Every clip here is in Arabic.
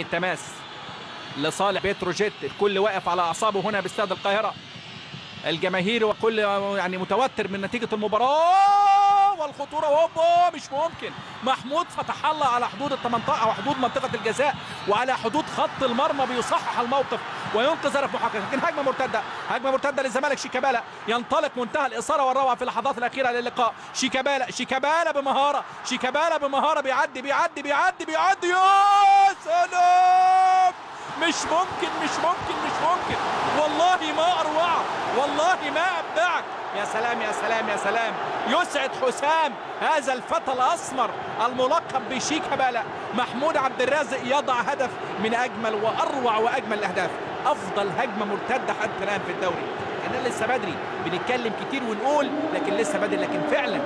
التماس لصالح بتروجيت. الكل واقف على اعصابه هنا باستاد القاهره، الجماهير وكل يعني متوتر من نتيجه المباراه والخطوره. هوبا مش ممكن، محمود فتح الله على حدود ال 18 او حدود منطقه الجزاء وعلى حدود خط المرمى بيصحح الموقف وينقذ هدف محقق. لكن هجمه مرتده للزمالك. شيكابالا ينطلق منتهى الاثاره والروعه في اللحظات الاخيره للقاء. شيكابالا بمهاره، شيكابالا بمهاره بيعدي يا سلام! مش ممكن والله ما اروعك، والله ما ابدعك. يا سلام يا سلام يا سلام! يسعد حسام هذا الفتى الاسمر الملقب بشيكابالا محمود عبد الرازق يضع هدف من اجمل واروع واجمل الاهداف. افضل هجمه مرتده حتى الان في الدوري. احنا لسه بدري بنتكلم كتير ونقول لكن لسه بدري، لكن فعلا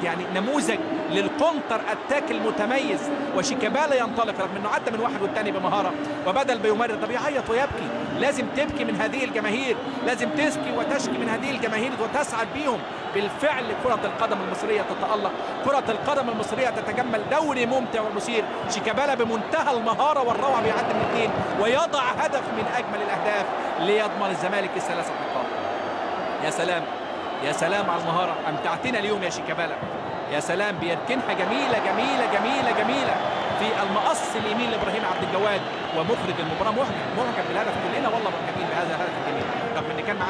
يعني نموذج للكونتر اتاك المتميز. وشيكابالا ينطلق رغم انه عدى من واحد والثاني بمهاره وبدل بيمرر. طب يعيط ويبكي، لازم تبكي من هذه الجماهير، لازم تشكي وتشكي من هذه الجماهير وتسعد بيهم. بالفعل كرة القدم المصرية تتألق، كرة القدم المصرية تتجمل، دوري ممتع ومثير. شيكابالا بمنتهى المهارة والروعة بيعدي من الاثنين ويضع هدف من أجمل الأهداف ليضمن الزمالك الثلاثة نقاط. يا سلام يا سلام على المهارة، أمتعتنا اليوم يا شيكابالا. يا سلام، بيركنها جميلة في المقص اليمين لإبراهيم عبد الجواد. ومخرج المباراة معجب بالهدف، كلنا والله معجبين بهذا الهدف الجميل رغم ان كان معاه